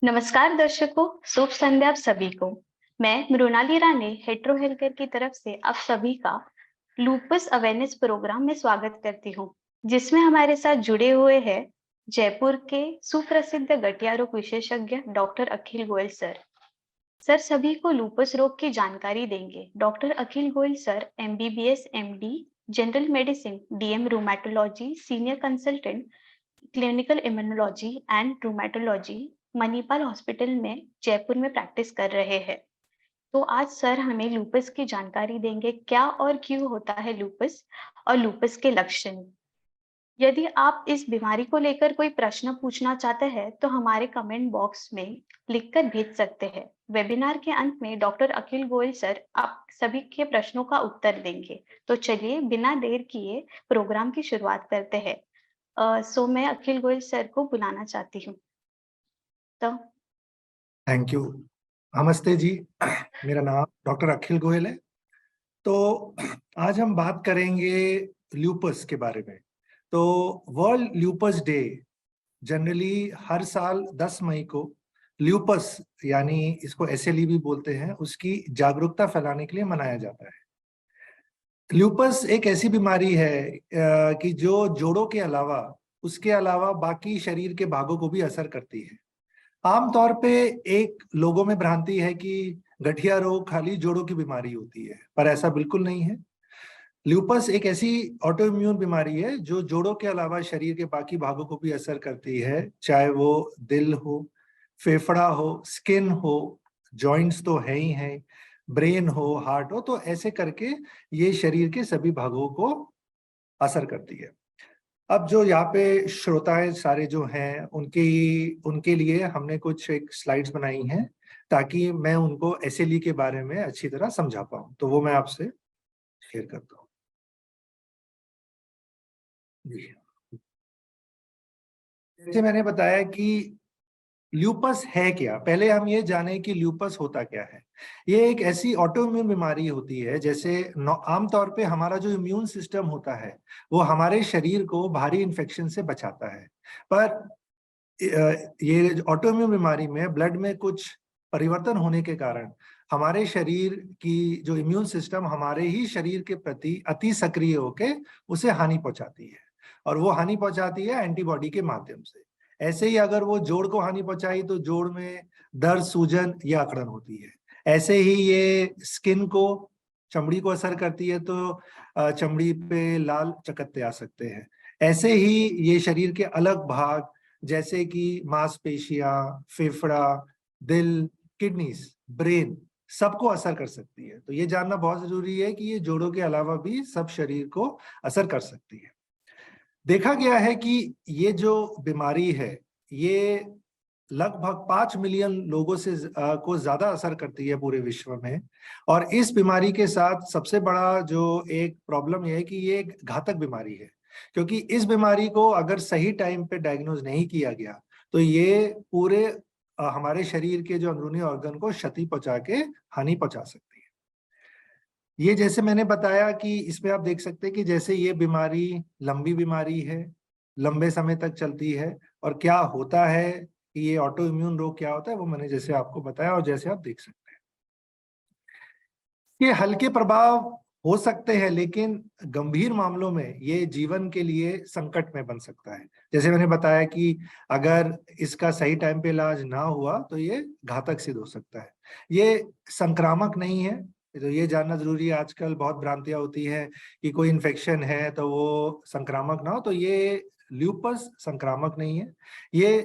नमस्कार दर्शकों, शुभ संध्या आप सभी को। मैं मृणाली राणे हेट्रो हेल्थकेयर की तरफ से आप सभी का लूपस अवेयरनेस प्रोग्राम में स्वागत करती हूँ, जिसमें हमारे साथ जुड़े हुए हैं जयपुर के सुप्रसिद्ध गठिया रोग विशेषज्ञ डॉक्टर अखिल गोयल सर। सर सभी को लूपस रोग की जानकारी देंगे। Doctor Akhil Goyal sir MBBS MD general medicine DM rheumatology senior consultant clinical immunology and rheumatology Manipal hospital में जयपुर में प्रैक्टिस कर रहे हैं। तो आज सर हमें लूपस की जानकारी देंगे, क्या और क्यों होता है लूपस और लूपस के लक्षण। यदि आप इस बीमारी को लेकर कोई प्रश्न पूछना चाहते हैं तो हमारे कमेंट बॉक्स में लिखकर भेज सकते हैं। वेबिनार के अंत में डॉक्टर अखिल गोयल सर आप सभी के प्रश्नों का उत्तर देंगे। तो चलिए बिना देर किए प्रोग्राम की शुरुआत करते हैं। सो मैं अखिल गोयल सर को बुलाना चाहती हूँ। तो थैंक यू। नमस्ते जी, मेरा नाम डॉक्टर अखिल गोयल है। तो आज हम बात करेंगे ल्यूपस के बारे में। तो वर्ल्ड ल्यूपस डे जनरली हर साल 10 मई को ल्यूपस यानी इसको SLE भी बोलते हैं, उसकी जागरूकता फैलाने के लिए मनाया जाता है। ल्यूपस एक ऐसी बीमारी है कि जो जोड़ों के अलावा उसके अलावा बाकी शरीर के भागों को भी असर करती है। आमतौर पे एक लोगों में भ्रांति है कि गठिया रोग खाली जोड़ों की बीमारी होती है, पर ऐसा बिल्कुल नहीं है। ल्यूपस एक ऐसी ऑटोइम्यून बीमारी है जो जोड़ों के अलावा शरीर के बाकी भागों को भी असर करती है, चाहे वो दिल हो, फेफड़ा हो, स्किन हो, जॉइंट्स तो है ही है, ब्रेन हो, हार्ट हो, तो ऐसे करके ये शरीर के सभी भागों को असर करती है। अब जो यहाँ पे श्रोताएं सारे जो हैं उनके लिए हमने कुछ एक स्लाइड्स बनाई हैं ताकि मैं उनको SLE के बारे में अच्छी तरह समझा पाऊँ, तो वो मैं आपसे शेयर करता हूँ। जैसे मैंने बताया कि ल्यूपस है क्या, पहले हम ये जाने कि ल्यूपस होता क्या है। ये एक ऐसी ऑटोइम्यून बीमारी होती है, जैसे आमतौर पे हमारा जो इम्यून सिस्टम होता है वो हमारे शरीर को भारी इन्फेक्शन से बचाता है, पर ये ऑटोइम्यून बीमारी में ब्लड में कुछ परिवर्तन होने के कारण हमारे शरीर की जो इम्यून सिस्टम हमारे ही शरीर के प्रति अति सक्रिय होकर उसे हानि पहुंचाती है, और वो हानि पहुंचाती है एंटीबॉडी के माध्यम से। ऐसे ही अगर वो जोड़ को हानि पहुंचाई तो जोड़ में दर्द, सूजन या अकड़न होती है। ऐसे ही ये स्किन को, चमड़ी को असर करती है तो चमड़ी पे लाल चकत्ते आ सकते हैं। ऐसे ही ये शरीर के अलग भाग जैसे कि मांसपेशियां, फेफड़ा, दिल, किडनीज, ब्रेन सबको असर कर सकती है। तो ये जानना बहुत जरूरी है कि ये जोड़ों के अलावा भी सब शरीर को असर कर सकती है। देखा गया है कि ये जो बीमारी है ये लगभग 5 मिलियन लोगों से को ज्यादा असर करती है पूरे विश्व में। और इस बीमारी के साथ सबसे बड़ा जो एक प्रॉब्लम ये है कि ये एक घातक बीमारी है, क्योंकि इस बीमारी को अगर सही टाइम पे डायग्नोज नहीं किया गया तो ये पूरे हमारे शरीर के जो अंदरूनी ऑर्गन को क्षति पहुंचा के हानि पहुंचा सकती है। ये जैसे मैंने बताया कि इसमें आप देख सकते हैं कि जैसे ये बीमारी लंबी बीमारी है, लंबे समय तक चलती है, और क्या होता है कि ये ऑटो इम्यून रोग क्या होता है वो मैंने जैसे आपको बताया और जैसे आप देख सकते हैं। ये हल्के प्रभाव हो सकते हैं, लेकिन गंभीर मामलों में ये जीवन के लिए संकट में बन सकता है। जैसे मैंने बताया कि अगर इसका सही टाइम पे इलाज ना हुआ तो ये घातक सिद्ध हो सकता है। ये संक्रामक नहीं है, तो ये जानना जरूरी है। आजकल बहुत भ्रांतियां होती हैं कि कोई इन्फेक्शन है तो वो संक्रामक ना हो, तो ये ल्यूपस संक्रामक नहीं है। ये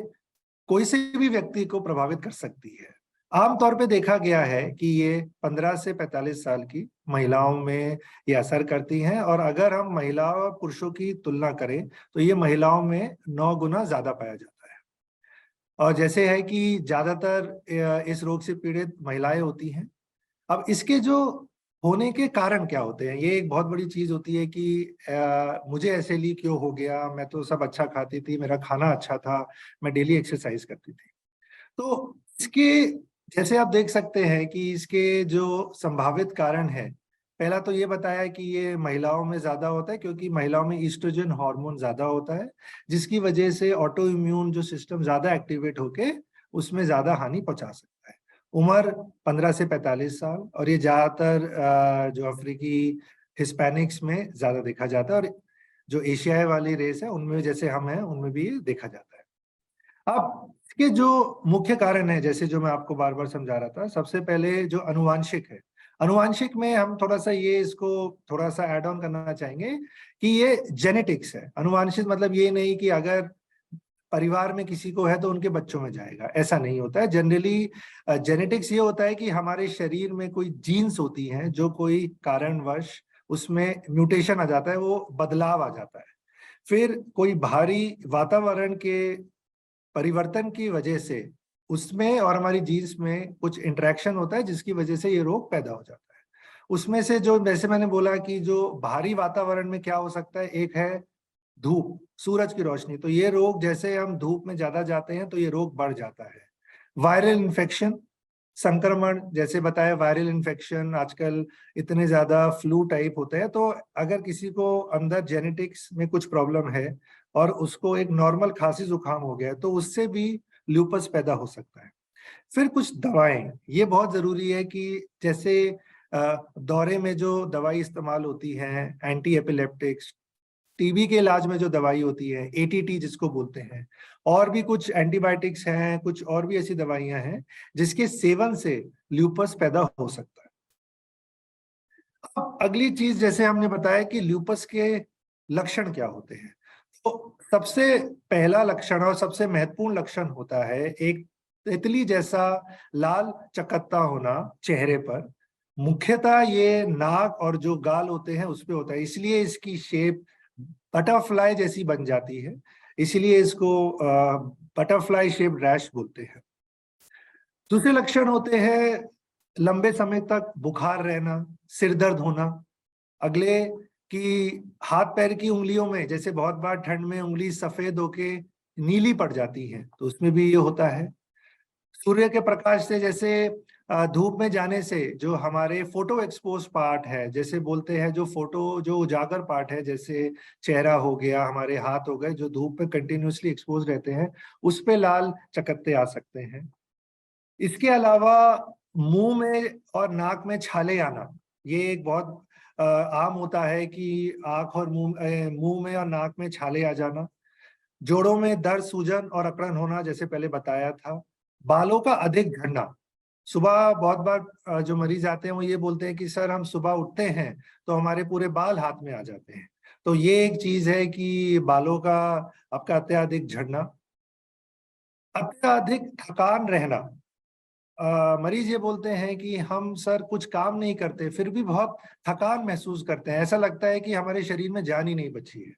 कोई से भी व्यक्ति को प्रभावित कर सकती है। आमतौर पे देखा गया है कि ये 15 से 45 साल की महिलाओं में ये असर करती हैं, और अगर हम महिलाओं और पुरुषों की तुलना करें तो ये महिलाओं में 9 गुना ज्यादा पाया जाता है। और जैसे है कि ज्यादातर इस रोग से पीड़ित महिलाएं होती हैं। अब इसके जो होने के कारण क्या होते हैं, ये एक बहुत बड़ी चीज होती है कि मुझे SLE क्यों हो गया, मैं तो सब अच्छा खाती थी, मेरा खाना अच्छा था, मैं डेली एक्सरसाइज करती थी। तो इसके जैसे आप देख सकते हैं कि इसके जो संभावित कारण है, पहला तो ये बताया कि ये महिलाओं में ज्यादा होता है क्योंकि महिलाओं में ईस्ट्रोजन हार्मोन ज्यादा होता है, जिसकी वजह से ऑटो इम्यून जो सिस्टम ज्यादा एक्टिवेट होके उसमें ज्यादा हानि पहुंचा सकता है। उम्र 15 से 45 साल, और ये ज्यादातर जो अफ्रीकी हिस्पैनिक्स में ज्यादा देखा जाता है, और जो एशियाई वाली रेस है उनमें, जैसे हम हैं, उनमें भी ये देखा जाता है। अब इसके जो मुख्य कारण है, जैसे जो मैं आपको बार बार समझा रहा था, सबसे पहले जो अनुवांशिक है, अनुवांशिक में हम थोड़ा सा ये इसको थोड़ा सा ऐड ऑन करना चाहेंगे कि ये जेनेटिक्स है। अनुवांशिक मतलब ये नहीं कि अगर परिवार में किसी को है तो उनके बच्चों में जाएगा, ऐसा नहीं होता है। जनरली जेनेटिक्स ये होता है कि हमारे शरीर में कोई जीन्स होती हैं जो कोई कारणवश उसमें म्यूटेशन आ जाता है, वो बदलाव आ जाता है, फिर कोई भारी वातावरण के परिवर्तन की वजह से उसमें और हमारी जीन्स में कुछ इंटरेक्शन होता है, जिसकी वजह से ये रोग पैदा हो जाता है। उसमें से जो, वैसे मैंने बोला कि जो भारी वातावरण में क्या हो सकता है, एक है धूप, सूरज की रोशनी। तो ये रोग, जैसे हम धूप में ज्यादा जाते हैं तो ये रोग बढ़ जाता है। वायरल इन्फेक्शन, संक्रमण, जैसे बताया वायरल इन्फेक्शन आजकल इतने ज्यादा फ्लू टाइप होते हैं, तो अगर किसी को अंदर जेनेटिक्स में कुछ प्रॉब्लम है और उसको एक नॉर्मल खांसी जुकाम हो गया तो उससे भी ल्यूपस पैदा हो सकता है। फिर कुछ दवाएं, ये बहुत जरूरी है कि जैसे दौरे में जो दवाई इस्तेमाल होती है, एंटी एपिलेप्टिक्स, टीबी के इलाज में जो दवाई होती है एटीटी जिसको बोलते हैं, और भी कुछ एंटीबायोटिक्स हैं, कुछ और भी ऐसी दवाइयां हैं जिसके सेवन से ल्यूपस पैदा हो सकता है। अब अगली चीज, जैसे हमने बताया कि ल्यूपस के लक्षण क्या होते हैं, तो सबसे पहला लक्षण और सबसे महत्वपूर्ण लक्षण होता है एक तितली जैसा लाल चकत्ता होना चेहरे पर। मुख्यतः ये नाक और जो गाल होते हैं उस पे होता है, इसलिए इसकी शेप बटरफ्लाई जैसी बन जाती है, इसलिए इसको बटरफ्लाई शेप रैश बोलते हैं। दूसरे लक्षण होते हैं लंबे समय तक बुखार रहना, सिर दर्द होना। अगले कि हाथ पैर की उंगलियों में, जैसे बहुत बार ठंड में उंगली सफेद होके नीली पड़ जाती है, तो उसमें भी ये होता है। सूर्य के प्रकाश से, जैसे धूप में जाने से जो हमारे फोटो एक्सपोज पार्ट है, जैसे बोलते हैं जो फोटो जो उजागर पार्ट है, जैसे चेहरा हो गया, हमारे हाथ हो गए, जो धूप में कंटिन्यूअसली एक्सपोज रहते हैं, उस पे लाल चकत्ते आ सकते हैं। इसके अलावा मुंह में और नाक में छाले आना, ये एक बहुत आम होता है कि आंख और मुंह में और नाक में छाले आ जाना। जोड़ों में दर्द, सूजन और अकड़न होना, जैसे पहले बताया था। बालों का अधिक झड़ना, सुबह बहुत बार जो मरीज आते हैं वो ये बोलते हैं कि सर हम सुबह उठते हैं तो हमारे पूरे बाल हाथ में आ जाते हैं, तो ये एक चीज है कि बालों का आपका अत्यधिक झड़ना। अत्यधिक थकान रहना, मरीज ये बोलते हैं कि हम सर कुछ काम नहीं करते फिर भी बहुत थकान महसूस करते हैं, ऐसा लगता है कि हमारे शरीर में जान ही नहीं बची है।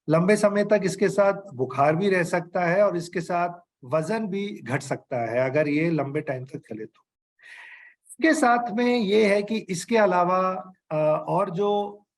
लंबे समय तक इसके साथ बुखार भी रह सकता है और इसके साथ वजन भी घट सकता है अगर ये लंबे टाइम तक चले तो। इसके साथ में ये है कि इसके अलावा और जो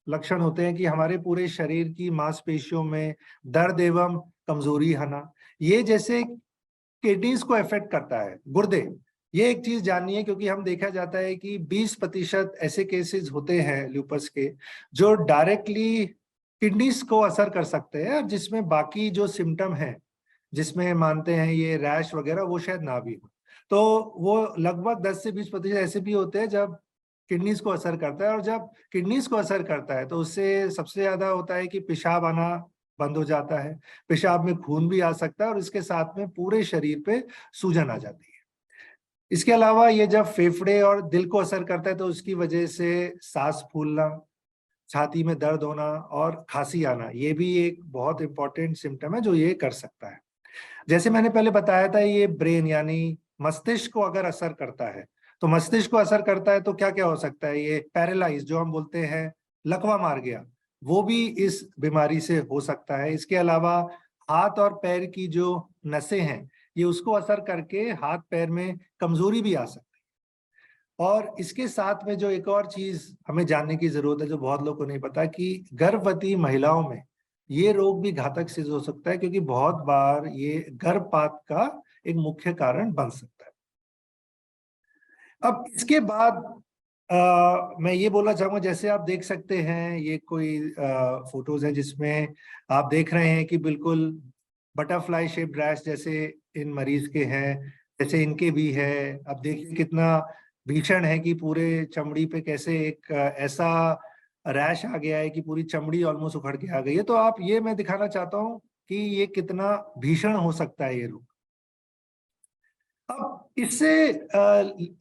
लक्षण होते हैं कि हमारे पूरे शरीर की मांसपेशियों में दर्द एवं कमजोरी आना, ये जैसे किडनीज को इफेक्ट करता है, गुर्दे। ये एक चीज जाननी है, क्योंकि हम देखा जाता है कि 20% ऐसे केसेस होते हैं ल्यूपस के जो डायरेक्टली किडनीज को असर कर सकते हैं, और जिसमें बाकी जो सिम्टम है, जिसमें मानते हैं ये रैश वगैरह, वो शायद ना भी हो। तो वो लगभग 10 से 20% ऐसे भी होते हैं जब किडनीज को असर करता है, और जब किडनीज को असर करता है तो उससे सबसे ज्यादा होता है कि पेशाब आना बंद हो जाता है, पेशाब में खून भी आ सकता है, और इसके साथ में पूरे शरीर पे सूजन आ जाती है। इसके अलावा ये जब फेफड़े और दिल को असर करता है तो उसकी वजह से सांस फूलना, छाती में दर्द होना और खांसी आना, ये भी एक बहुत इंपॉर्टेंट सिम्टम है जो ये कर सकता है। जैसे मैंने पहले बताया था, ये ब्रेन यानी मस्तिष्क को अगर असर करता है, तो मस्तिष्क को असर करता है तो क्या क्या हो सकता है, ये पैरालाइज जो हम बोलते हैं, लकवा मार गया, वो भी इस बीमारी से हो सकता है। इसके अलावा हाथ और पैर की जो नसें हैं, ये उसको असर करके हाथ पैर में कमजोरी भी आ सकती है। और इसके साथ में जो एक और चीज हमें जानने की जरूरत है, जो बहुत लोगों को नहीं पता, कि गर्भवती महिलाओं में ये रोग भी घातक सिद्ध हो सकता है, क्योंकि बहुत बार ये गर्भपात का एक मुख्य कारण बन सकता है। अब इसके बाद मैं ये बोलना चाहूंगा, जैसे आप देख सकते हैं ये कोई फोटोज है जिसमें आप देख रहे हैं कि बिल्कुल बटरफ्लाई शेप रैश जैसे इन मरीज के हैं, जैसे इनके भी है। अब देखिए कितना भीषण है कि पूरे चमड़ी पे कैसे एक ऐसा रैश आ गया है कि पूरी चमड़ी ऑलमोस्ट उखड़ के आ गई है। तो आप ये मैं दिखाना चाहता हूँ कि ये कितना भीषण हो सकता है ये रोग। अब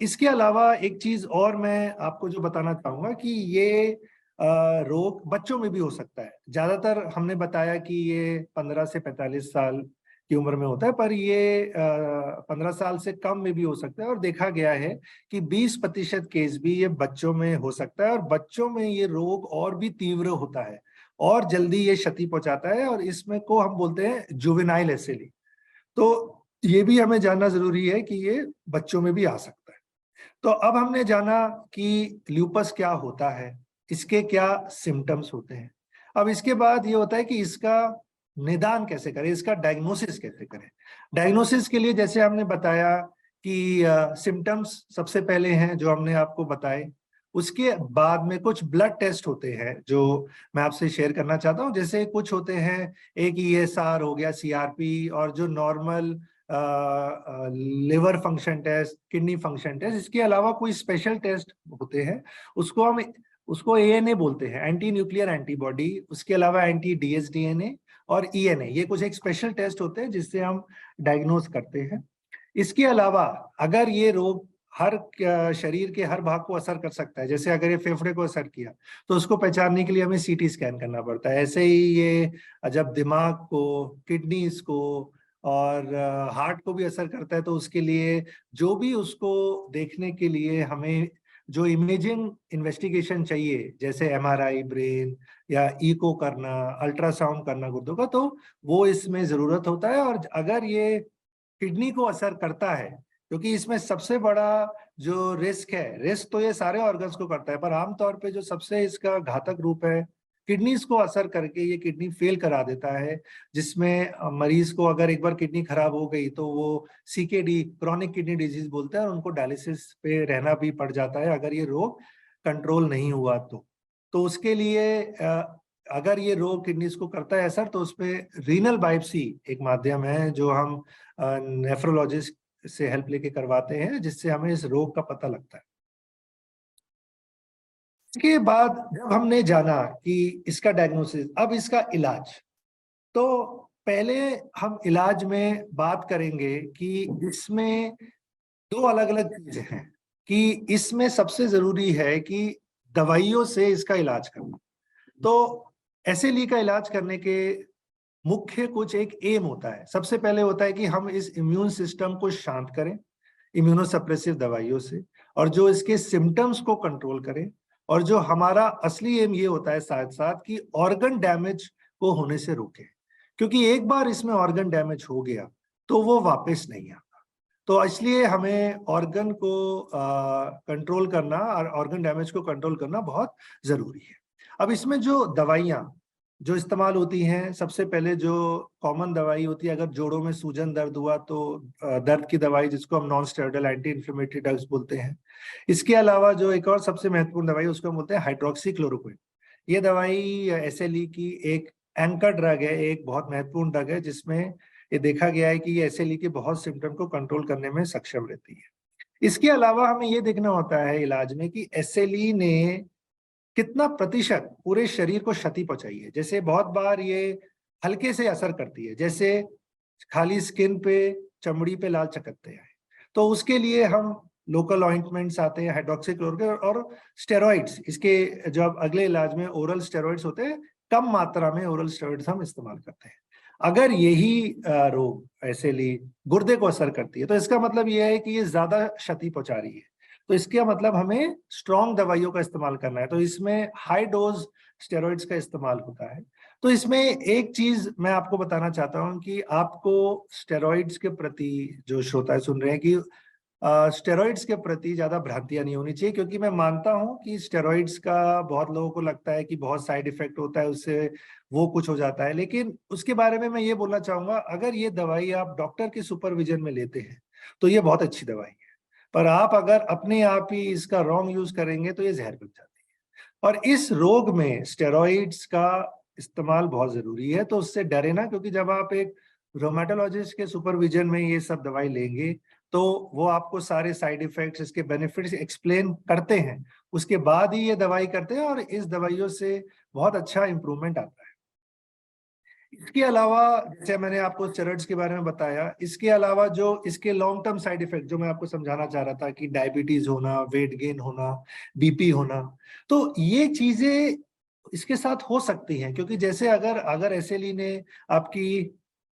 इसके अलावा एक चीज और मैं आपको जो बताना चाहूंगा कि ये रोग बच्चों में भी हो सकता है। ज्यादातर हमने बताया कि ये 15 से 45 साल की उम्र में होता है, पर ये 15 साल से कम में भी हो सकता है। और देखा गया है कि 20% केस भी ये बच्चों में हो सकता है, और बच्चों में ये रोग और भी तीव्र होता है और जल्दी ये क्षति पहुंचाता है, और इसमें को हम बोलते हैं जुवेनाइल एसएलई। तो ये भी हमें जानना जरूरी है कि ये बच्चों में भी आ सकता है। तो अब हमने जाना कि ल्यूपस क्या होता है, इसके क्या सिम्टम्स होते हैं। अब इसके बाद ये होता है कि इसका निदान कैसे करें, इसका डायग्नोसिस कैसे करें। डायग्नोसिस के लिए जैसे हमने बताया कि सिम्टम्स सबसे पहले हैं जो हमने आपको बताए। उसके बाद में कुछ ब्लड टेस्ट होते हैं जो मैं आपसे शेयर करना चाहता हूं। जैसे कुछ होते हैं, एक ईएसआर हो गया, सीआरपी, और जो normal liver function test, kidney function test. इसके अलावा कोई स्पेशल टेस्ट होते हैं, उसको एएनए बोलते हैं, एंटी न्यूक्लियर एंटीबॉडी। उसके अलावा एंटी डीएसडीएनए और ईएनए, ये कुछ एक स्पेशल टेस्ट होते हैं जिससे हम डायग्नोज करते हैं। इसके अलावा अगर ये रोग हर शरीर के हर भाग को असर कर सकता है, जैसे अगर ये फेफड़े को असर किया तो उसको पहचानने के लिए हमें सीटी स्कैन करना पड़ता है। ऐसे ही ये जब दिमाग को, किडनीज को और हार्ट को भी असर करता है तो उसके लिए जो भी उसको देखने के लिए हमें जो इमेजिंग इन्वेस्टिगेशन चाहिए, जैसे एमआरआई ब्रेन या इको करना, अल्ट्रासाउंड करना गुर्दों का, तो वो इसमें जरूरत होता है। और अगर ये किडनी को असर करता है, क्योंकि इसमें सबसे बड़ा जो रिस्क है, रिस्क तो ये सारे ऑर्गन्स को करता है, पर आमतौर पे जो सबसे इसका घातक रूप है, किडनीज को असर करके ये किडनी फेल करा देता है, जिसमें मरीज को अगर एक बार किडनी खराब हो गई तो वो सीकेडी, क्रॉनिक किडनी डिजीज बोलते हैं, और उनको डायलिसिस पे रहना भी पड़ जाता है अगर ये रोग कंट्रोल नहीं हुआ तो उसके लिए अगर ये रोग किडनीज को करता है असर, तो उसपे रीनल बायोप्सी एक माध्यम है जो हम नेफ्रोलॉजिस्ट से हेल्प लेके करवाते हैं, जिससे हमें इस रोग का पता लगता है। इसके बाद जब हमने जाना कि इसका डायग्नोसिस, अब इसका इलाज, तो पहले हम इलाज में बात करेंगे कि इसमें दो अलग अलग चीजें हैं। कि इसमें सबसे जरूरी है कि दवाइयों से इसका इलाज करना। तो एसएलई का इलाज करने के मुख्य कुछ एक एम होता है। सबसे पहले होता है कि हम इस इम्यून सिस्टम को शांत करें इम्यूनोसप्रेसिव दवाइयों से, और जो इसके सिम्टम्स को कंट्रोल करें। और जो हमारा असली एम ये होता है साथ साथ कि ऑर्गन डैमेज को होने से रोकें, क्योंकि एक बार इसमें ऑर्गन डैमेज हो गया तो वो वापस नहीं आता। तो इसलिए हमें ऑर्गन को कंट्रोल करना और ऑर्गन डैमेज को कंट्रोल करना बहुत जरूरी है। अब इसमें जो दवाइयाँ जो इस्तेमाल होती हैं, सबसे पहले जो कॉमन दवाई होती है, अगर जोड़ों में सूजन दर्द हुआ तो दर्द की दवाई, जिसको हम non steroidal anti inflammatory drugs बोलते हैं। इसके अलावा जो एक और सबसे महत्वपूर्ण दवाई उसको हम बोलते हैं हाइड्रोक्सी क्लोरोक्विन। ये दवाई एसएलई की एक एंकर ड्रग है, एक बहुत महत्वपूर्ण ड्रग है, जिसमें ये देखा गया है कि ये एसएलई के बहुत सिम्टम को कंट्रोल करने में सक्षम रहती है। इसके अलावा हमें ये देखना होता है इलाज में कि एसएलई ने कितना प्रतिशत पूरे शरीर को क्षति पहुंचाई है। जैसे बहुत बार ये हल्के से असर करती है, जैसे खाली स्किन पे, चमड़ी पे लाल चकत्ते हैं, तो उसके लिए हम लोकल ऑइंटमेंट्स आते हैं, हाइड्रोक्सीक्लोरोक्विन और स्टेरॉइड्स। इसके जो अब अगले इलाज में ओरल स्टेरॉइड्स होते हैं, कम मात्रा में ओरल स्टेरॉइड्स हम इस्तेमाल करते हैं। अगर यही रोग ऐसे ली गुर्दे को असर करती है, तो इसका मतलब यह है कि ये ज्यादा क्षति पहुंचा रही है, तो इसका मतलब हमें स्ट्रॉन्ग दवाइयों का इस्तेमाल करना है। तो इसमें हाई डोज स्टेरॉइड्स का इस्तेमाल होता है। तो इसमें एक चीज मैं आपको बताना चाहता हूं कि आपको स्टेरॉइड्स के प्रति, जो श्रोता सुन रहे हैं, कि स्टेरॉइड्स के प्रति ज्यादा भ्रांतियां नहीं होनी चाहिए, क्योंकि मैं मानता हूं कि स्टेरॉइड्स का बहुत लोगों को लगता है कि बहुत साइड इफेक्ट होता है उससे, वो कुछ हो जाता है। लेकिन उसके बारे में मैं ये बोलना चाहूंगा, अगर ये दवाई आप डॉक्टर के सुपरविजन में लेते हैं तो ये बहुत अच्छी दवाई है, पर आप अगर अपने आप ही इसका रॉन्ग यूज करेंगे तो ये जहर बन जाती है। और इस रोग में स्टेरॉइड्स का इस्तेमाल बहुत जरूरी है, तो उससे डरे ना, क्योंकि जब आप एक रोमेटोलॉजिस्ट के सुपरविजन में ये सब दवाई लेंगे तो वो आपको सारे साइड इफेक्ट्स, इसके बेनिफिट्स एक्सप्लेन करते हैं, उसके बाद ही ये दवाई करते हैं और इस दवाइयों से बहुत अच्छा इंप्रूवमेंट आता है। इसके अलावा जैसे मैंने आपको स्टेरॉइड्स के बारे में बताया, इसके अलावा जो इसके लॉन्ग टर्म साइड इफेक्ट जो मैं आपको समझाना चाह रहा था कि डायबिटीज होना, वेट गेन होना, बीपी होना, तो ये चीजें इसके साथ हो सकती हैं, क्योंकि जैसे अगर अगर एसएलई ने आपकी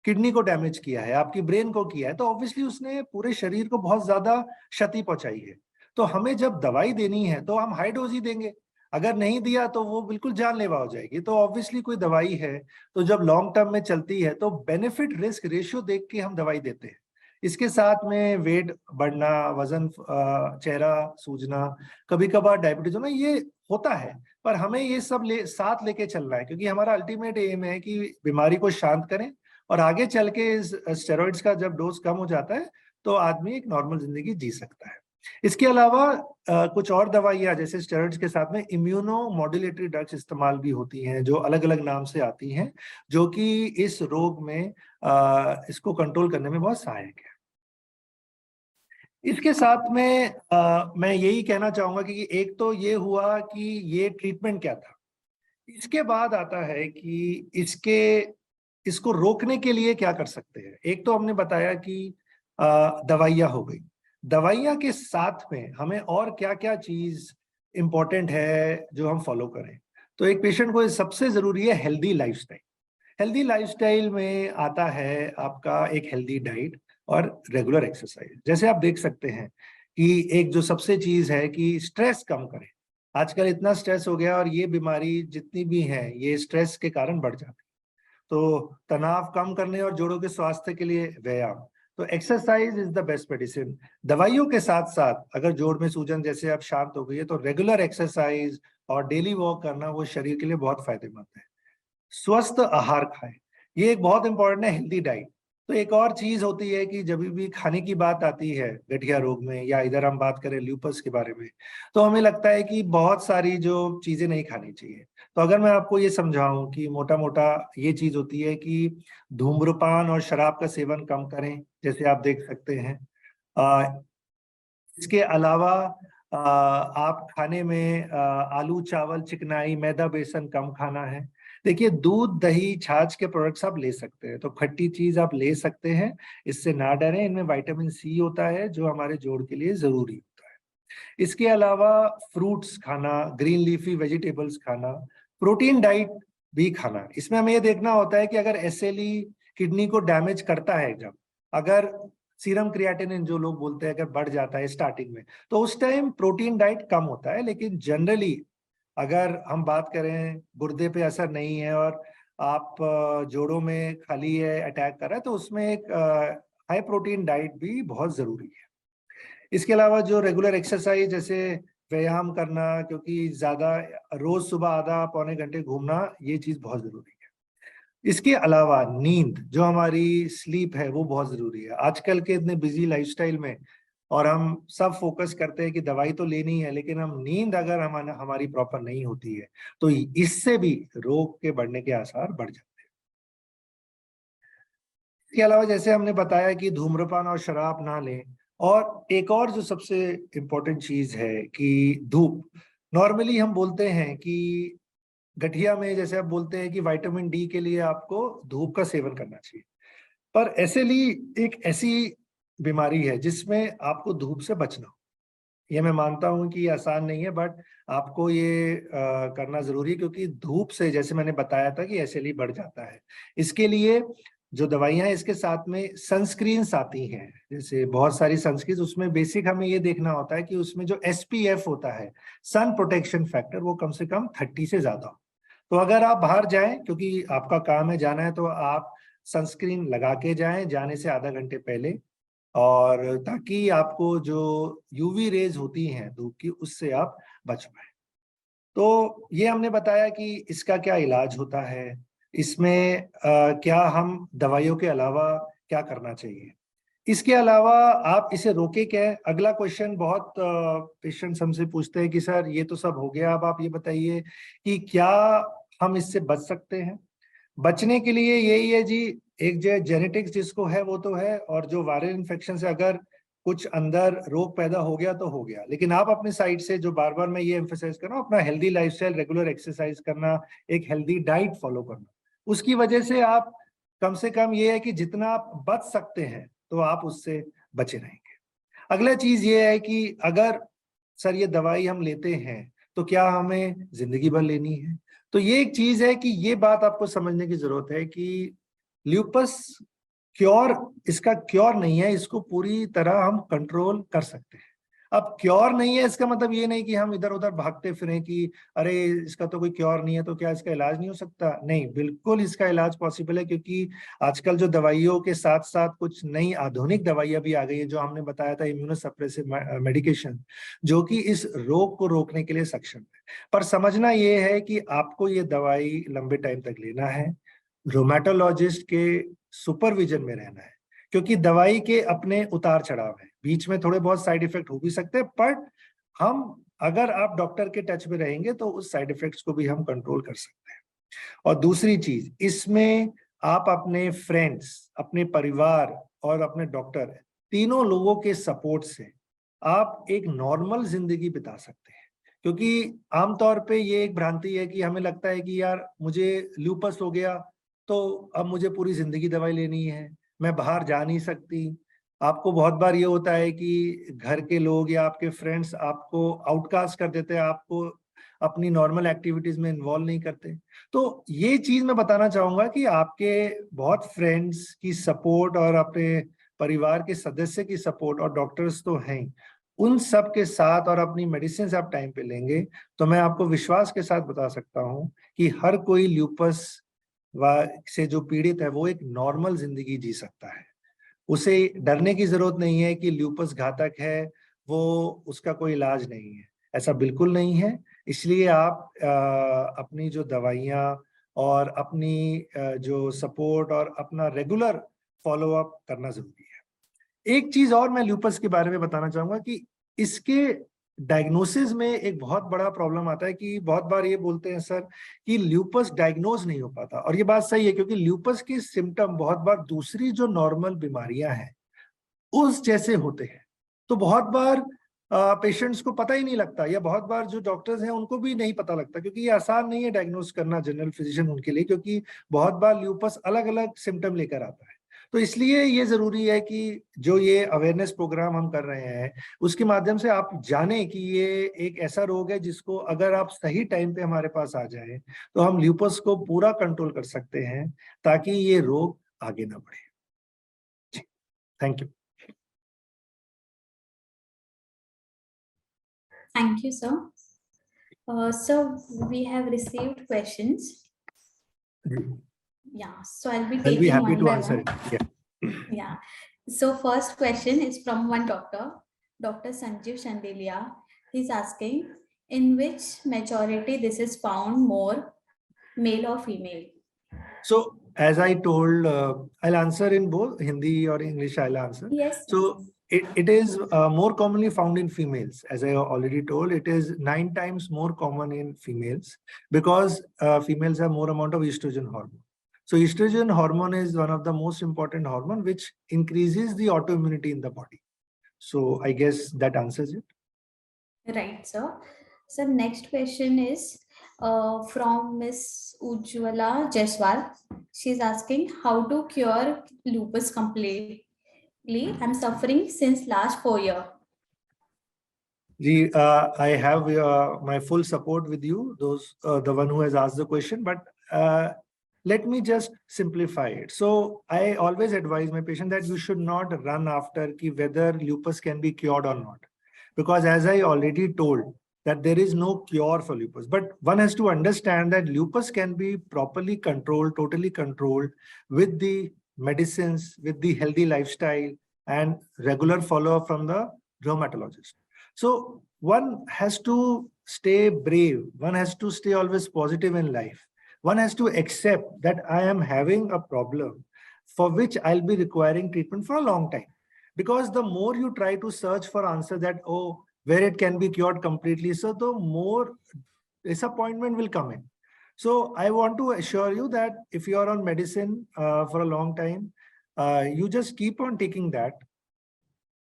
किडनी को डैमेज किया है, आपकी ब्रेन को किया है, तो ऑब्वियसली उसने पूरे शरीर को बहुत ज्यादा क्षति पहुंचाई है। तो हमें जब दवाई देनी है तो हम हाई डोज ही देंगे, अगर नहीं दिया तो वो बिल्कुल जानलेवा हो जाएगी। तो ऑब्वियसली कोई दवाई है तो जब लॉन्ग टर्म में चलती है तो बेनिफिट रिस्क रेशियो देख के हम दवाई देते हैं। इसके साथ में वेट बढ़ना, वजन, चेहरा सूजना, कभी कभार डायबिटीज होना, ये होता है, पर हमें ये सब साथ लेके चलना है, क्योंकि हमारा अल्टीमेट एम है कि बीमारी को शांत करें और आगे चल के स्टेरॉइड्स का जब डोज कम हो जाता है तो आदमी एक नॉर्मल जिंदगी जी सकता है। इसके अलावा कुछ और दवाइयां जैसे स्टेरॉइड्स के साथ में इम्यूनो मॉड्यूलेटरी ड्रग्स इस्तेमाल भी होती हैं, जो अलग अलग नाम से आती हैं, जो कि इस रोग में इसको कंट्रोल करने में बहुत सहायक है। इसके साथ में मैं यही कहना चाहूंगा कि एक तो ये हुआ कि ये ट्रीटमेंट क्या था, इसके बाद आता है कि इसको रोकने के लिए क्या कर सकते हैं। एक तो हमने बताया कि दवाइयाँ हो गई, दवाइयाँ के साथ में हमें और क्या क्या चीज इंपॉर्टेंट है जो हम फॉलो करें। तो एक पेशेंट को सबसे जरूरी है हेल्दी लाइफस्टाइल। हेल्दी लाइफस्टाइल में आता है आपका एक हेल्दी डाइट और रेगुलर एक्सरसाइज। जैसे आप देख सकते हैं कि एक जो सबसे चीज है कि स्ट्रेस कम करें। आजकल इतना स्ट्रेस हो गया और ये बीमारी जितनी भी है ये स्ट्रेस के कारण बढ़ जाती है। तो तनाव कम करने और जोड़ों के स्वास्थ्य के लिए व्यायाम, तो exercise is the best medicine. दवाइयों के साथ साथ अगर जोड़ में सूजन जैसे अब शांत हो गई है तो रेगुलर एक्सरसाइज और डेली वॉक करना वो शरीर के लिए बहुत फायदेमंद है। स्वस्थ आहार खाएं, ये एक बहुत इंपॉर्टेंट है, हेल्दी डाइट। तो एक और चीज होती है कि जब भी खाने की बात आती है गठिया रोग में, या इधर हम बात करें ल्यूपस के बारे में, तो हमें लगता है कि बहुत सारी जो चीजें नहीं खानी चाहिए। तो अगर मैं आपको ये समझाऊं कि मोटा मोटा ये चीज होती है कि धूम्रपान और शराब का सेवन कम करें, जैसे आप देख सकते हैं। इसके अलावा आप खाने में आलू, चावल, चिकनाई, मैदा, बेसन कम खाना है। देखिए, दूध, दही, छाछ के प्रोडक्ट्स आप ले सकते हैं, तो खट्टी चीज आप ले सकते हैं, इससे ना डरें। इनमें विटामिन सी होता है जो हमारे जोड़ के लिए जरूरी होता है। इसके अलावा फ्रूट्स खाना, ग्रीन लीफी वेजिटेबल्स खाना, प्रोटीन डाइट भी खाना। इसमें हमें ये देखना होता है कि अगर एसएलई किडनी को डैमेज करता है, जब अगर सीरम क्रिएटिनिन जो लोग बोलते हैं अगर बढ़ जाता है स्टार्टिंग में, तो उस टाइम प्रोटीन डाइट कम होता है। लेकिन जनरली अगर हम बात करें गुर्दे पे असर नहीं है और आप जोड़ों में खाली है, अटैक कर रहा है, तो उसमें एक हाई प्रोटीन डाइट भी बहुत जरूरी है। इसके अलावा जो रेगुलर एक्सरसाइज जैसे व्यायाम करना, क्योंकि ज्यादा रोज सुबह आधा पौने घंटे घूमना, ये चीज बहुत जरूरी है। इसके अलावा नींद, जो हमारी स्लीप है, वो बहुत जरूरी है। आजकल के इतने बिजी लाइफस्टाइल में और हम सब फोकस करते हैं कि दवाई तो लेनी है, लेकिन हम नींद अगर हमारी प्रॉपर नहीं होती है तो इससे भी रोग के बढ़ने के आसार बढ़ जाते हैं। इसके अलावा जैसे हमने बताया कि धूम्रपान और शराब ना लें, और एक और जो सबसे इम्पोर्टेंट चीज है कि धूप। नॉर्मली हम बोलते हैं कि गठिया में जैसे आप बोलते हैं कि विटामिन डी के लिए आपको धूप का सेवन करना चाहिए, पर एसएलई एक ऐसी बीमारी है जिसमें आपको धूप से बचना हो। ये मैं मानता हूं कि ये आसान नहीं है, बट आपको ये करना जरूरी है, क्योंकि धूप से जैसे मैंने बताया था कि एसएलई बढ़ जाता है। इसके लिए जो दवाइयां हैं, इसके साथ में सनस्क्रीन्स आती हैं, जैसे बहुत सारी सनस्क्रीन, उसमें बेसिक हमें ये देखना होता है कि उसमें जो एसपीएफ होता है, सन प्रोटेक्शन फैक्टर, वो कम से कम 30 से ज्यादा हो। तो अगर आप बाहर जाएं, क्योंकि आपका काम है जाना है, तो आप सनस्क्रीन लगा के जाएं जाने से आधा घंटे पहले, और ताकि आपको जो यूवी रेज होती हैं धूप की, उससे आप बच पाए। तो ये हमने बताया कि इसका क्या इलाज होता है, इसमें क्या हम दवाइयों के अलावा क्या करना चाहिए। इसके अलावा आप इसे रोके क्या। अगला क्वेश्चन बहुत पेशेंट्स हमसे पूछते हैं कि सर ये तो सब हो गया, अब आप ये बताइए कि क्या हम इससे बच सकते हैं। बचने के लिए यही है जी, एक जो जेनेटिक्स जिसको है वो तो है, और जो वायरल इन्फेक्शन से अगर कुछ अंदर रोग पैदा हो गया तो हो गया, लेकिन आप अपने साइड से, जो बार बार मैं ये एम्फेसाइज कर रहा हूँ, अपना हेल्दी लाइफस्टाइल, रेगुलर एक्सरसाइज करना, एक हेल्दी डाइट फॉलो करना, उसकी वजह से आप कम से कम ये है कि जितना आप बच सकते हैं तो आप उससे बचे रहेंगे। अगला चीज ये है कि अगर सर ये दवाई हम लेते हैं तो क्या हमें जिंदगी भर लेनी है? तो ये एक चीज है कि ये बात आपको समझने की जरूरत है कि ल्यूपस क्योर, इसका क्योर नहीं है, इसको पूरी तरह हम कंट्रोल कर सकते हैं। अब क्योर नहीं है इसका मतलब ये नहीं कि हम इधर उधर भागते फिरें कि अरे इसका तो कोई क्योर नहीं है तो क्या इसका इलाज नहीं हो सकता। नहीं, बिल्कुल इसका इलाज पॉसिबल है, क्योंकि आजकल जो दवाइयों के साथ साथ कुछ नई आधुनिक दवाइयां भी आ गई है, जो हमने बताया था इम्यूनोसप्रेसिव मेडिकेशन, जो कि इस रोग को रोकने के लिए सक्षम है। पर समझना ये है कि आपको ये दवाई लंबे टाइम तक लेना है, रोमेटोलॉजिस्ट के सुपरविजन में रहना है, क्योंकि दवाई के अपने उतार चढ़ाव है, बीच में थोड़े बहुत साइड इफेक्ट हो भी सकते हैं, पर हम, अगर आप डॉक्टर के टच में रहेंगे तो उस साइड इफेक्ट्स को भी हम कंट्रोल कर सकते हैं। और दूसरी चीज, इसमें आप अपने फ्रेंड्स, अपने परिवार और अपने डॉक्टर, तीनों लोगों के सपोर्ट से आप एक नॉर्मल जिंदगी बिता सकते हैं। क्योंकि आमतौर पे ये एक भ्रांति है कि हमें लगता है कि यार मुझे ल्यूपस हो गया तो अब मुझे पूरी जिंदगी दवाई लेनी है, मैं बाहर जा नहीं सकती। आपको बहुत बार ये होता है कि घर के लोग या आपके फ्रेंड्स आपको आउटकास्ट कर देते हैं, आपको अपनी नॉर्मल एक्टिविटीज में इन्वॉल्व नहीं करते। तो ये चीज मैं बताना चाहूंगा कि आपके बहुत फ्रेंड्स की सपोर्ट और अपने परिवार के सदस्य की सपोर्ट और डॉक्टर्स तो हैं, उन सब के साथ और अपनी मेडिसिन आप टाइम पे लेंगे तो मैं आपको विश्वास के साथ बता सकता हूं कि हर कोई ल्यूपस से जो पीड़ित है वो एक नॉर्मल जिंदगी जी सकता है। उसे डरने की जरूरत नहीं है कि ल्यूपस घातक है, वो उसका कोई इलाज नहीं है, ऐसा बिल्कुल नहीं है। इसलिए आप अपनी जो दवाइयाँ और अपनी जो सपोर्ट और अपना रेगुलर फॉलो अप करना जरूरी है। एक चीज और मैं ल्यूपस के बारे में बताना चाहूंगा कि इसके डायग्नोसिस में एक बहुत बड़ा प्रॉब्लम आता है कि बहुत बार ये बोलते हैं सर कि ल्यूपस डायग्नोज नहीं हो पाता, और ये बात सही है, क्योंकि ल्यूपस के सिम्टम बहुत बार दूसरी जो नॉर्मल बीमारियां हैं उस जैसे होते हैं। तो बहुत बार पेशेंट्स को पता ही नहीं लगता, या बहुत बार जो डॉक्टर्स हैं उनको भी नहीं पता लगता, क्योंकि ये आसान नहीं है डायग्नोज करना जनरल फिजिशियन उनके लिए, क्योंकि बहुत बार ल्यूपस अलग अलग सिम्टम लेकर आता है। तो इसलिए ये जरूरी है कि जो ये अवेयरनेस प्रोग्राम हम कर रहे हैं उसके माध्यम से आप जाने कि ये एक ऐसा रोग है जिसको अगर आप सही टाइम पे हमारे पास आ जाए तो हम ल्यूपस को पूरा कंट्रोल कर सकते हैं, ताकि ये रोग आगे ना बढ़े। Thank you. Thank you, sir. So we have received questions. Yeah, so I'll be I'll be taking happy one to by answer one. it. Yeah. Yeah. So first question is from one doctor, Dr. Sanjeev Chandelia. He's asking, in which majority this is found more, male or female? So as I told, I'll answer in both Hindi or English. I'll answer. Yes. So it is more commonly found in females. As I already told, it is 9 times more common in females because females have more amount of estrogen hormone. So estrogen hormone is one of the most important hormone which increases the autoimmunity in the body. So I guess that answers it. Right, sir. So next question is from Miss Ujjwala Jaiswal. She's asking how to cure lupus completely. I'm suffering since last 4 years. I have my full support with you, the one who has asked the question, but let me just simplify it. So I always advise my patient that you should not run after whether lupus can be cured or not, because as I already told that there is no cure for lupus, but one has to understand that lupus can be properly controlled, totally controlled with the medicines, with the healthy lifestyle and regular follow-up from the rheumatologist. So one has to stay brave. One has to stay always positive in life. One has to accept that I am having a problem for which I'll be requiring treatment for a long time. Because the more you try to search for answer that, oh, where it can be cured completely, so the more disappointment will come in. So I want to assure you that if you are on medicine for a long time, you just keep on taking that.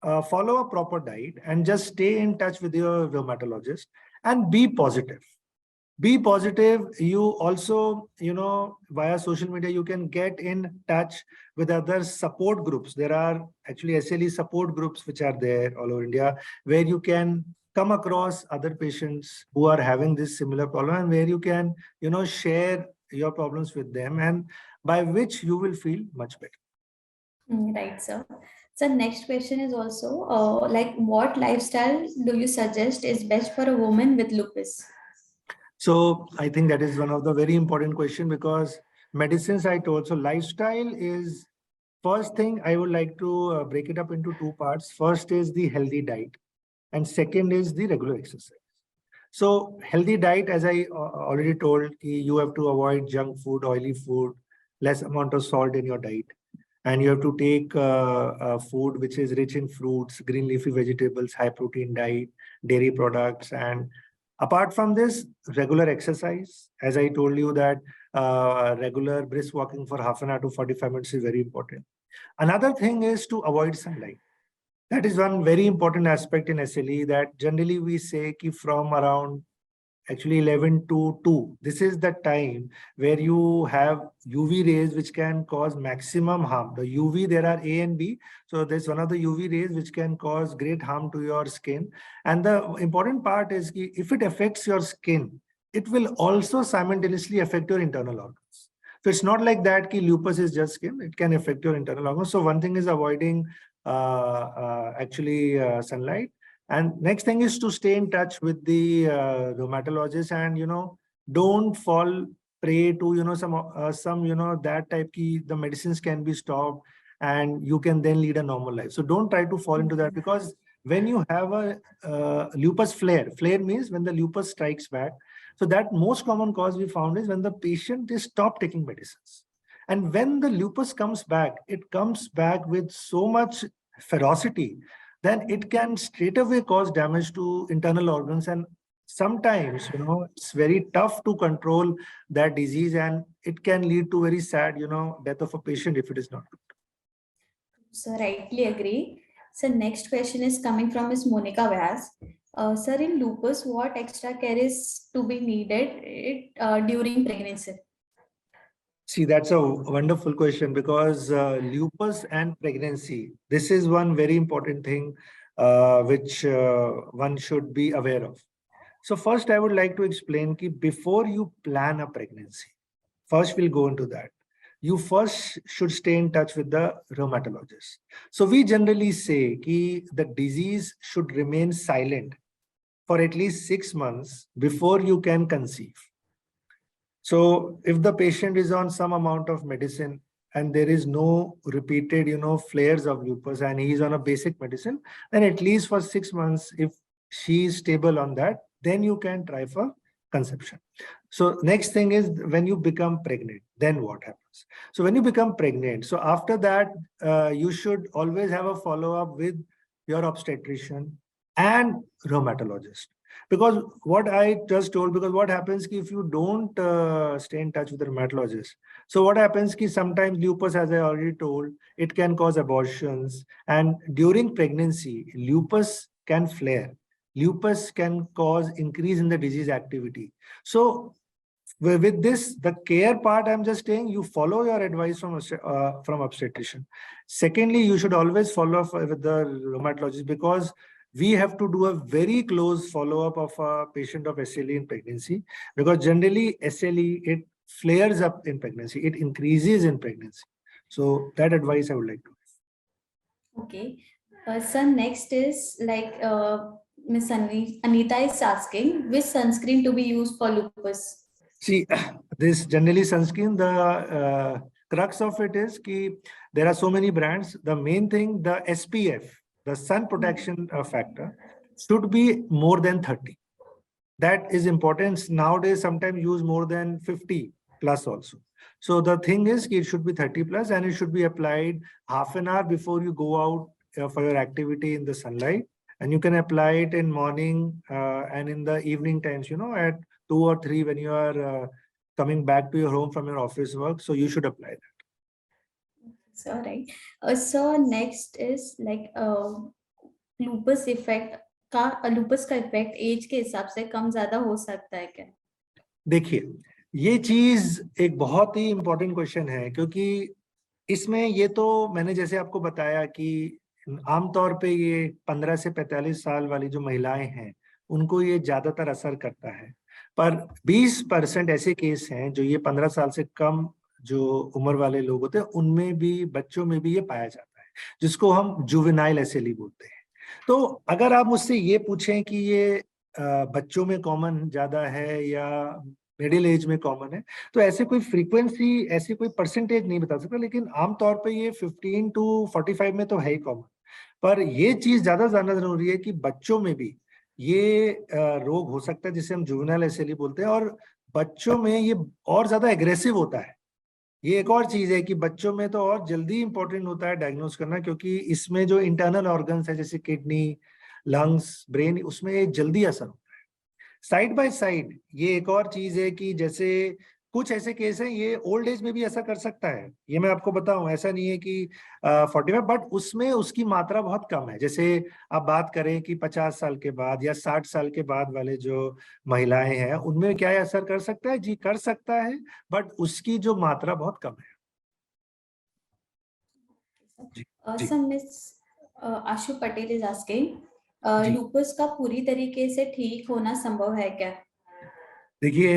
follow a proper diet and just stay in touch with your rheumatologist and be positive. Be positive. You also, via social media, you can get in touch with other support groups. There are actually SLE support groups which are there all over India, where you can come across other patients who are having this similar problem, and where you can, share your problems with them, and by which you will feel much better. Right, sir. So next question is also like, what lifestyle do you suggest is best for a woman with lupus? So I think that is one of the very important question, because medicines, I told, so lifestyle is first thing. I would like to break it up into two parts. First is the healthy diet, and second is the regular exercise. So healthy diet, as I already told, you have to avoid junk food, oily food, less amount of salt in your diet. And you have to take food which is rich in fruits, green leafy vegetables, high protein diet, dairy products. And apart from this, regular exercise. As I told you that regular brisk walking for half an hour to 45 minutes is very important. Another thing is to avoid sunlight. That is one very important aspect in SLE, that generally we say ki from around actually 11 to 2. This is the time where you have UV rays which can cause maximum harm. The UV, there are A and B. So there's one of the UV rays which can cause great harm to your skin. And the important part is if it affects your skin, it will also simultaneously affect your internal organs. So it's not like that ki lupus is just skin, it can affect your internal organs. So one thing is avoiding sunlight. And next thing is to stay in touch with the rheumatologist, and don't fall prey to some that type ki the medicines can be stopped and you can then lead a normal life. So don't try to fall into that, because when you have a lupus flare means when the lupus strikes back. So that most common cause we found is when the patient is stop taking medicines. And when the lupus comes back, it comes back with so much ferocity, then it can straight away cause damage to internal organs. And sometimes, it's very tough to control that disease, and it can lead to very sad, death of a patient if it is not good. So rightly agree. So next question is coming from Ms. Monica Vyas. Sir, in lupus, what extra care is to be needed during pregnancy? See, that's a wonderful question, because lupus and pregnancy, this is one very important thing which one should be aware of. So first, I would like to explain that before you plan a pregnancy, first we'll go into that. You first should stay in touch with the rheumatologist. So we generally say that the disease should remain silent for at least 6 months before you can conceive. So if the patient is on some amount of medicine and there is no repeated, flares of lupus, and he is on a basic medicine, then at least for 6 months, if she is stable on that, then you can try for conception. So next thing is when you become pregnant, then what happens? So when you become pregnant, so after that, you should always have a follow-up with your obstetrician and rheumatologist. Because what I just told, because what happens if you don't stay in touch with the rheumatologist? So what happens sometimes lupus, as I already told, it can cause abortions. And during pregnancy, lupus can flare. Lupus can cause increase in the disease activity. So with this, the care part, I'm just saying you follow your advice from obstetrician. Secondly, you should always follow up with the rheumatologist, because we have to do a very close follow-up of a patient of SLE in pregnancy, because generally SLE, it flares up in pregnancy, it increases in pregnancy. So that advice I would like to give. Okay. So next is like Miss Anita is asking, which sunscreen to be used for lupus? See, this generally sunscreen, the crux of it is that there are so many brands. The main thing, the SPF, the sun protection factor, should be more than 30. That is important. Nowadays, sometimes use more than 50 plus also. So the thing is, it should be 30 plus, and it should be applied half an hour before you go out for your activity in the sunlight. And you can apply it in morning and in the evening times, at 2 or 3 when you are coming back to your home from your office work. So you should apply that. So right. So next is like, lupus का effect age के हिसाब से कम ज्यादा हो सकता है क्या? देखिए, ये चीज एक बहुत ही इंपॉर्टेंट क्वेश्चन है, क्योंकि इसमें ये तो मैंने जैसे आपको बताया कि आमतौर पे ये 15 से 45 साल वाली जो महिलाएं हैं उनको ये ज्यादातर असर करता है, पर 20% ऐसे केस हैं जो ये 15 साल से कम जो उम्र वाले लोग होते हैं उनमें भी, बच्चों में भी ये पाया जाता है, जिसको हम जुवेनाइल एसएलई बोलते हैं। तो अगर आप मुझसे ये पूछें कि ये बच्चों में कॉमन ज्यादा है या मिडिल एज में कॉमन है, तो ऐसे कोई फ्रीक्वेंसी, ऐसी कोई परसेंटेज नहीं बता सकता, लेकिन आमतौर पे ये 15 to 45 में तो है ही कॉमन। पर ये चीज ज्यादा जानना जरूरी है कि बच्चों में भी ये रोग हो सकता है जिसे हम जुवेनाइल एसएलई बोलते हैं, और बच्चों में ये और ज्यादा एग्रेसिव होता है। ये एक और चीज है कि बच्चों में तो और जल्दी इंपॉर्टेंट होता है डायग्नोस करना, क्योंकि इसमें जो इंटरनल ऑर्गन्स है जैसे किडनी, लंग्स, ब्रेन, उसमें ये जल्दी असर होता है। साइड बाय साइड ये एक और चीज है कि जैसे कुछ ऐसे केस हैं ये ओल्ड एज में भी ऐसा कर सकता है, ये मैं आपको बताऊं, ऐसा नहीं है कि 45, बट उसमें उसकी मात्रा बहुत कम है। जैसे आप बात करें कि 50 साल के बाद या 60 साल के बाद वाले जो महिलाएं हैं उनमें क्या ये असर कर सकता है? जी कर सकता है, बट उसकी जो मात्रा बहुत कम है। जी जी sir, miss Ashu Patel is asking, जी। लूपस का पूरी तरीके से ठीक होना संभव है क्या? देखिए,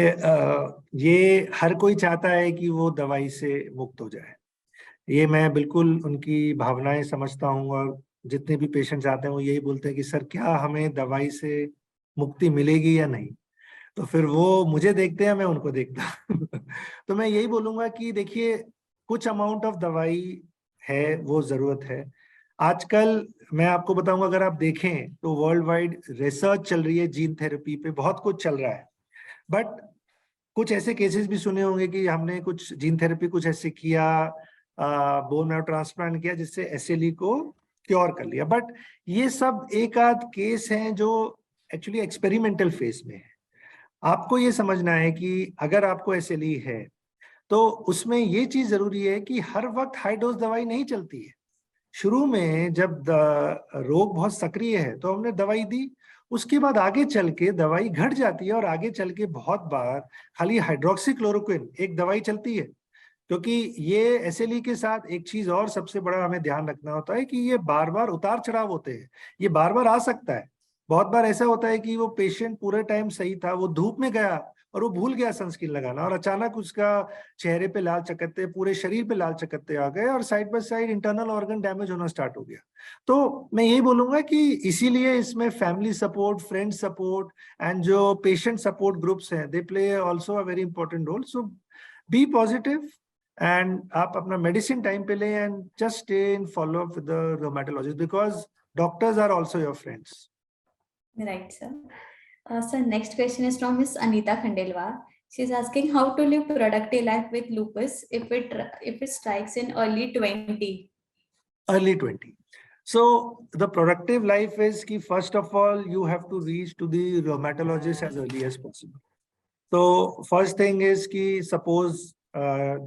ये हर कोई चाहता है कि वो दवाई से मुक्त हो जाए, ये मैं बिल्कुल उनकी भावनाएं समझता हूँ, और जितने भी पेशेंट्स आते हैं वो यही बोलते हैं कि सर क्या हमें दवाई से मुक्ति मिलेगी या नहीं। तो फिर वो मुझे देखते हैं, मैं उनको देखता हूँ। तो मैं यही बोलूंगा कि देखिए, कुछ अमाउंट ऑफ दवाई है, वो जरूरत है। आजकल मैं आपको बताऊंगा, अगर आप देखें तो वर्ल्ड वाइड रिसर्च चल रही है जीन थेरेपी पे, बहुत कुछ चल रहा है, बट कुछ ऐसे केसेस भी सुने होंगे कि हमने कुछ जीन थेरेपी कुछ ऐसे किया, बोन मैरो ट्रांसप्लांट किया जिससे एसएलई को क्योर कर लिया, बट ये सब एक आध केस हैं जो एक्चुअली एक्सपेरिमेंटल फेज में है। आपको ये समझना है कि अगर आपको एसएलई है तो उसमें ये चीज जरूरी है कि हर वक्त हाई डोज दवाई नहीं चलती है। शुरू में जब रोग बहुत सक्रिय है तो हमने दवाई दी, उसके बाद आगे चल के दवाई घट जाती है, और आगे चल के बहुत बार खाली हाइड्रोक्सीक्लोरोक्विन एक दवाई चलती है। क्योंकि ये एसएलई के साथ एक चीज और सबसे बड़ा हमें ध्यान रखना होता है कि ये बार बार उतार चढ़ाव होते हैं, ये बार बार आ सकता है। बहुत बार ऐसा होता है कि वो पेशेंट पूरे टाइम सही था, वो धूप में गया और वो भूल गया सनस्क्रीन लगाना, और अचानक उसका चेहरे पे लाल चकत्ते, पूरे शरीर पे लाल चकत्ते आ गए, और side by side internal organ damage होना स्टार्ट हो गया। तो मैं यही बोलूंगा कि इसीलिए इसमें family support, friend support and जो पेशेंट सपोर्ट ग्रुप्स हैं, they play also a very important role. So be positive, and आप अपना मेडिसिन टाइम पे लें, and just stay in follow up with the rheumatologist, because doctors are also your friends. Right, sir. Sir, next question is from Miss Anita Khandelwal. She's asking how to live productive life with lupus if it strikes in early 20. Early 20. So the productive life is कि first of all you have to reach to the rheumatologist as early as possible. So first thing is कि suppose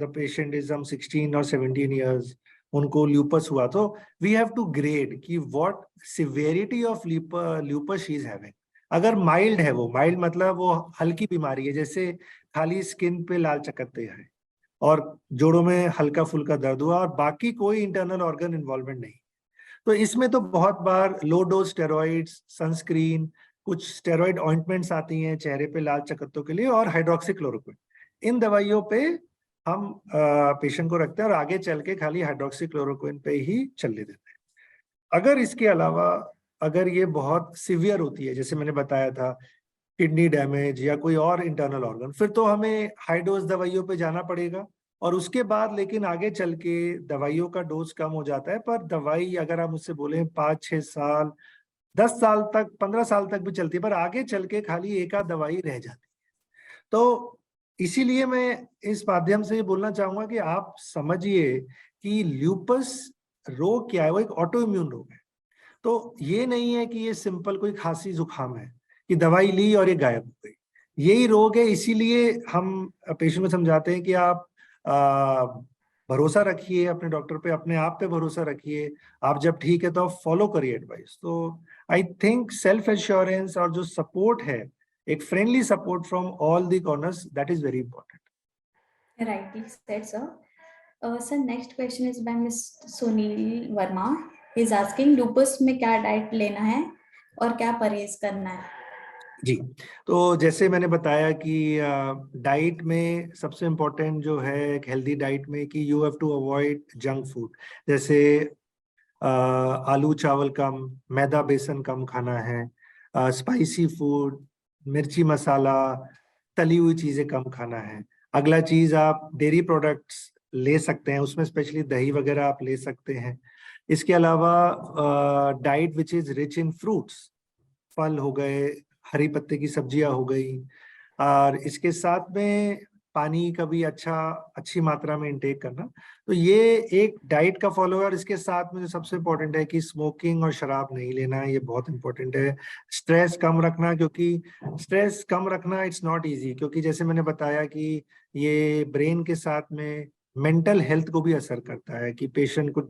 the patient is some 16 or 17 years, उनको lupus हुआ, तो we have to grade कि what severity of lupus she is having. अगर mild है, वो mild मतलब वो हल्की बीमारी है, जैसे खाली स्किन पे लाल चकत्ते हैं और जोड़ों में हल्का फुल्का दर्द हुआ और बाकी कोई इंटरनल ऑर्गन इन्वॉल्वमेंट नहीं, तो इसमें तो बहुत बार लो डोज स्टेरॉइड्स, सनस्क्रीन, कुछ स्टेरॉइड ऑइंटमेंट्स आती हैं चेहरे पे लाल चकत्तों के लिए, और हाइड्रोक्सीक्लोरोक्विन, इन दवाइयों पे हम पेशेंट को रखते हैं और आगे चल के खाली हाइड्रोक्सीक्लोरोक्विन पे ही चलने देते हैं। अगर इसके अलावा अगर ये बहुत सीवियर होती है, जैसे मैंने बताया था किडनी डैमेज या कोई और इंटरनल ऑर्गन, फिर तो हमें हाई डोज दवाइयों पे जाना पड़ेगा, और उसके बाद लेकिन आगे चल के दवाइयों का डोज कम हो जाता है। पर दवाई अगर आप मुझसे बोलें 5-6 साल, 10 साल तक, 15 साल तक भी चलती है, पर आगे चल के खाली एक आध दवाई रह जाती है। तो इसीलिए मैं इस माध्यम से ये बोलना चाहूंगा कि आप समझिए कि ल्यूपस रोग क्या है, वो एक ऑटो इम्यून रोग है। तो ये नहीं है कि ये सिंपल कोई खांसी जुकाम है कि दवाई ली और ये गायब हो गई, यही रोग है। इसीलिए हम पेशेंट को समझाते हैं कि आप भरोसा रखिए अपने डॉक्टर पे, अपने आप पे भरोसा रखिए। आप जब ठीक है तो आप फॉलो करिए एडवाइस। तो आई थिंक सेल्फ एश्योरेंस और जो सपोर्ट है, एक friendly support from all the corners, that is very important. Rightly said, sir. Sir, next question is by Miss Sunil Verma. He is asking lupus में क्या diet लेना है और क्या परहेज करना है? जी, तो जैसे मैंने बताया कि डाइट में सबसे इम्पोर्टेंट जो है एक हेल्दी डाइट में कि you have to avoid junk food, जैसे आलू चावल कम, मैदा बेसन कम खाना है, स्पाइसी फूड, मिर्ची मसाला, तली हुई चीजें कम खाना है। अगला चीज, आप डेयरी प्रोडक्ट्स ले सकते हैं, उसमें स्पेशली दही वगैरह आप ले सकते हैं। इसके अलावा diet which is rich in fruits, फल हो गए, हरी पत्ते की सब्जियां हो गई, और इसके साथ में पानी का भी अच्छी मात्रा में इंटेक करना। तो ये एक डाइट का फॉलो है। और इसके साथ में जो सबसे इम्पोर्टेंट है कि स्मोकिंग और शराब नहीं लेना, ये बहुत इंपॉर्टेंट है। स्ट्रेस कम रखना, क्योंकि स्ट्रेस कम रखना इट्स नॉट इजी, क्योंकि जैसे मैंने बताया कि ये ब्रेन के साथ में मेंटल हेल्थ को भी असर करता है, कि पेशेंट को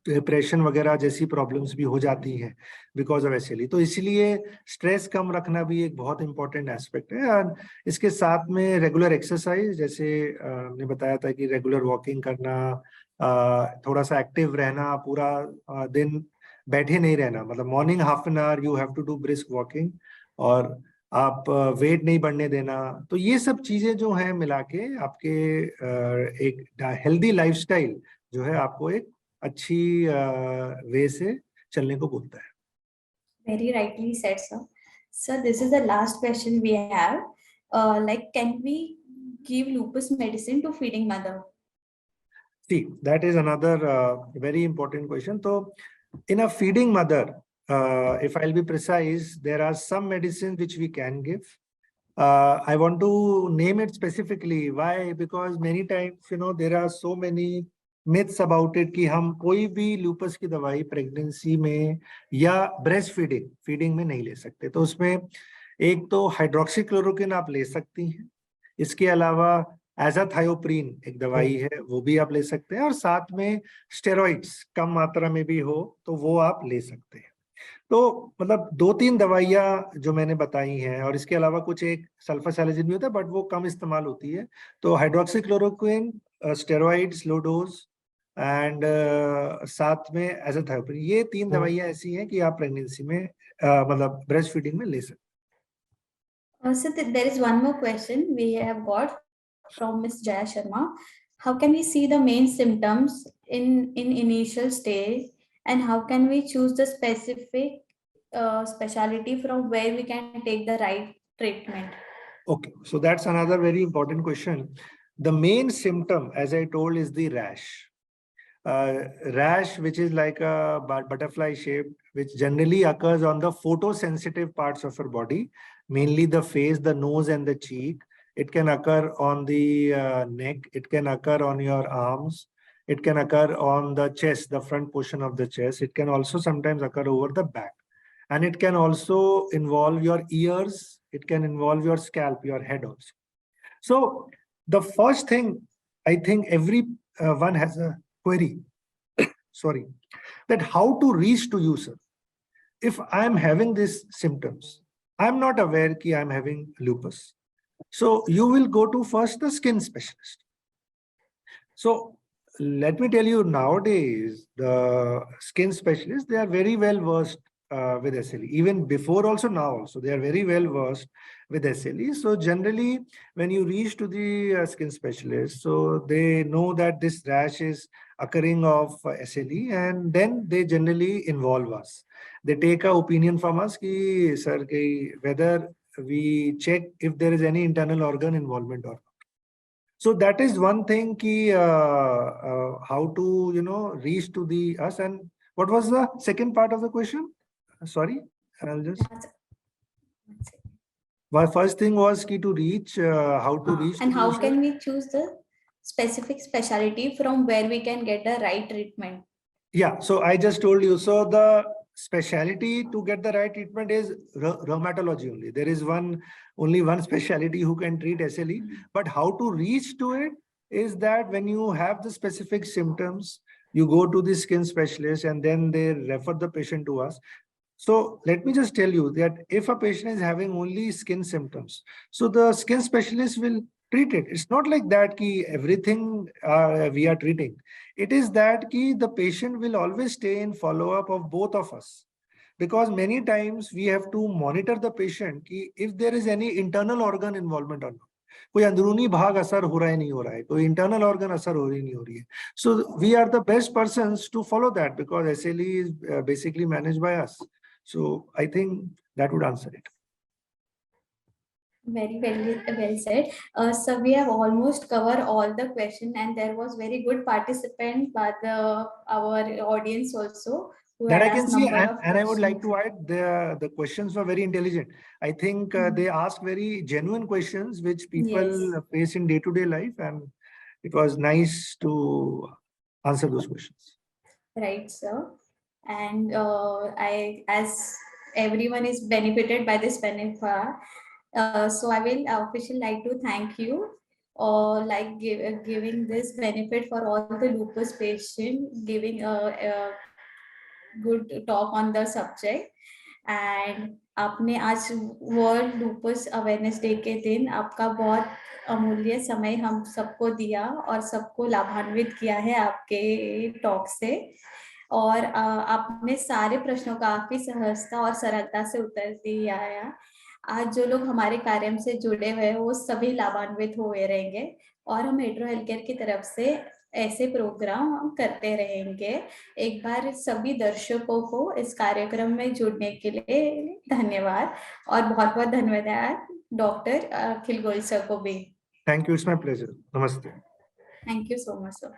डिप्रेशन वगैरह जैसी प्रॉब्लम्स भी हो जाती हैं बिकॉज ऑफ एसएलई। तो इसलिए स्ट्रेस कम रखना भी एक बहुत इंपॉर्टेंट एस्पेक्ट है। और इसके साथ में रेगुलर एक्सरसाइज, जैसे हमने बताया था कि रेगुलर वॉकिंग करना, थोड़ा सा एक्टिव रहना, पूरा दिन बैठे नहीं रहना, मतलब morning half an hour you have to do brisk walking, और आप वेट नहीं बढ़ने देना। तो ये सब चीजें जो हैं मिला के आपके एक हेल्दी लाइफस्टाइल जो है आपको एक अच्छी वे से चलने को बोलता है। Very rightly said, sir. Sir, this is the last question we have. Like, can we give lupus medicine to feeding mother? See, that is another very important question. So, in a feeding mother, if I'll be precise, there are some medicines which we can give. I want to name it specifically. Why? Because many times, there are so many myths about it कि हम कोई भी loops की दवाई pregnancy में या breast feeding में नहीं ले सकते। तो उसमें एक तो हाइड्रोक्सीक्लोरोक्विन आप ले सकती हैं, इसके अलावा एजाथायोप्रीन एक दवाई है, वो भी आप ले सकते हैं, और साथ में स्टेरॉइड्स कम मात्रा में भी हो तो वो आप ले सकते हैं। तो मतलब 2-3 दवाइयां जो मैंने बताई हैं, और इसके अलावा कुछ एक सल्फासैलिजिन भी होता है बट वो कम इस्तेमाल होती है। तो hydroxychloroquine, steroids low dose, and साथ में एजाथायोप्रीन, ये 3 दवाइयां ऐसी हैं कि आप प्रेगनेंसी में मतलब ब्रेस्ट फीडिंग में ले सकते हैं। So there is one more question we have got from Miss Jaya Sharma. How can we see the main symptoms in initial stage, and how can we choose the specific specialty from where we can take the right treatment? Okay, so that's another very important question. The main symptom, as I told, is the rash. Rash, which is like a butterfly shape, which generally occurs on the photosensitive parts of your body, mainly the face, the nose, and the cheek. It can occur on the neck. It can occur on your arms. It can occur on the chest, the front portion of the chest. It can also sometimes occur over the back. And it can also involve your ears. It can involve your scalp, your head also. So the first thing, I think every one has a query, sorry, that how to reach to you, sir. If I am having these symptoms, I'm not aware that I'm having lupus. So you will go to first the skin specialist. So let me tell you, nowadays, the skin specialists, they are very well versed with SLE. Even before also, now also, they are very well versed with SLE. So generally, when you reach to the skin specialist, so they know that this rash is occurring of SLE, and then they generally involve us. They take an opinion from us, ki, sir, ki, whether we check if there is any internal organ involvement or not. So that is one thing, ki, how to, reach to the us. And what was the second part of the question? Sorry, I'll just. My first thing was ki to reach, how to reach. And how can we choose the specific specialty from where we can get the right treatment? Yeah, so I just told you. So the specialty to get the right treatment is rheumatology only. There is only one specialty who can treat SLE, but how to reach to it is that when you have the specific symptoms, you go to the skin specialist and then they refer the patient to us. So let me just tell you that if a patient is having only skin symptoms, so the skin specialist will treat it. It's not like that ki everything we are treating. It is that ki the patient will always stay in follow-up of both of us. Because many times we have to monitor the patient कि if there is any internal organ involvement or not. कोई अंदरूनी भाग असर हो रहा है नहीं हो रहा है, कोई internal organ असर हो रही नहीं हो रही है. So we are the best persons to follow that because SLE is basically managed by us. So I think that would answer it. Very well said. So we have almost covered all the question, and there was very good participant by our audience also. That I can see, and I would like to add, the questions were very intelligent. I think they asked very genuine questions which people face in day-to-day life, and it was nice to answer those questions. Right, sir. And as everyone is benefited by this benefit, so I will officially like to thank you, like giving this benefit for all the lupus patient, giving a good talk on the subject. And आपने आज world loops awareness day के दिन आपका बहुत अमूल्य समय हम सबको दिया और सबको लाभान्वित किया है आपके टॉक से, और आपने सारे प्रश्नों का काफी सहजता और सरलता से उत्तर दिया है. आज जो लोग हमारे कार्य से जुड़े हुए हैं वो सभी लाभान्वित हुए रहेंगे, और हम हेटेरो हेल्थ केयर की तरफ से ऐसे प्रोग्राम हम करते रहेंगे. एक बार सभी दर्शकों को इस कार्यक्रम में जुड़ने के लिए धन्यवाद, और बहुत बहुत धन्यवाद डॉक्टर अखिल गोयल सर को भी. Thank you, it's my pleasure. Namaste. Thank you so much, sir.